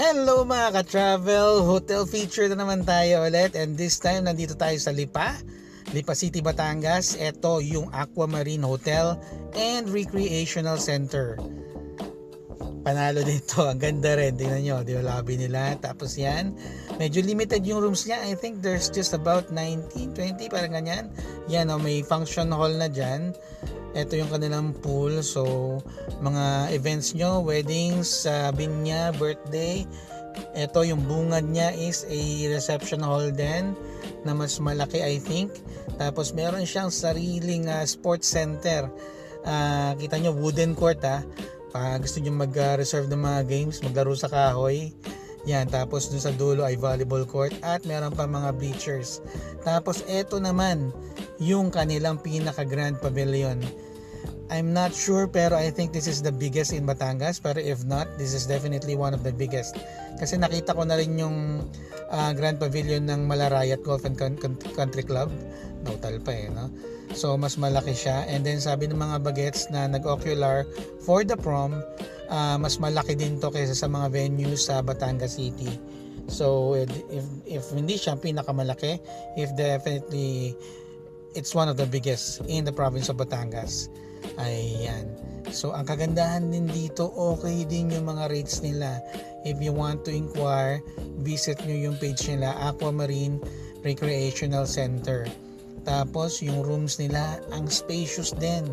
Hello mga ka-travel, hotel feature na naman tayo ulit, and this time nandito tayo sa Lipa City, Batangas. Ito yung Aquamarine Hotel and Recreational Center. Panalo dito, ang ganda rin, tingnan nyo, di ba lobby nila. Tapos yan, medyo limited yung rooms niya. I think there's just about 19, 20, parang ganyan. Yan o, may function hall na dyan. Ito yung kanilang pool. So, mga events nyo, weddings, binya, birthday. Ito yung bungad niya is a reception hall din na mas malaki, I think. Tapos meron siyang sariling sports center. Kita nyo, wooden court pag gusto nyo mag-reserve ng mga games, maglaro sa kahoy. Yan, tapos dun sa dulo ay volleyball court at meron pa mga bleachers. Tapos eto naman yung kanilang pinaka grand pavilion. I'm not sure pero I think this is the biggest in Batangas, pero if not, this is definitely one of the biggest. Kasi nakita ko na rin yung grand pavilion ng Malarayat Golf and Country Club. Total pa no? So mas malaki siya, and then sabi ng mga bagets na nag-ocular for the prom, mas malaki din to kaysa sa mga venues sa Batangas City. So if hindi siya pinakamalaki, if definitely it's one of the biggest in the province of Batangas. Ayan. So ang kagandahan din dito, okay din yung mga rates nila. If you want to inquire, visit nyo yung page nila, Aquamarine Recreational Center. Tapos yung rooms nila, ang spacious din.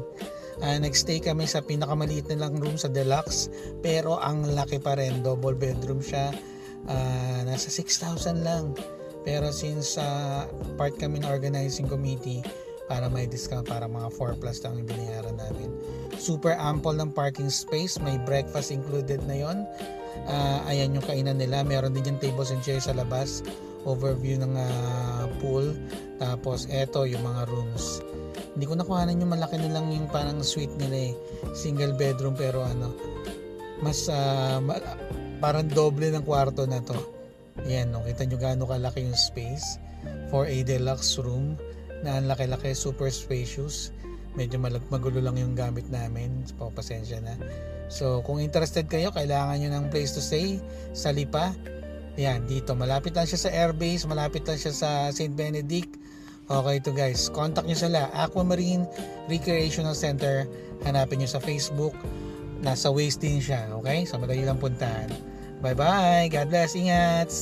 Nagstay kami sa pinakamaliit na lang room sa deluxe, pero ang laki pa rin, double bedroom siya. Nasa 6,000 lang. Pero since part kami ng organizing committee, para may discount, para mga 4 plus lang yung binayaran namin. Super ample ng parking space, may breakfast included na yon. Ayan yung kainan nila, meron din yung tables and chairs sa labas, overview ng pool. Tapos eto yung mga rooms, hindi ko nakuhanan yung malaki na lang yung parang suite nila single bedroom, pero mas parang doble ng kwarto na to. Ayan, kita nyo gaano kalaki yung space for a deluxe room na ang laki-laki, super spacious. Medyo magulo lang yung gamit namin, so pasensya na. So kung interested kayo, kailangan nyo ng place to stay sa Lipa. Yan, dito malapit lang siya sa airbase, malapit lang siya sa St. Benedict. Okay to guys, contact nyo sila, Aquamarine Recreational Center. Hanapin nyo sa Facebook, nasa Waze din siya. Okay, so madali lang puntahan. Bye bye, God bless, ingat.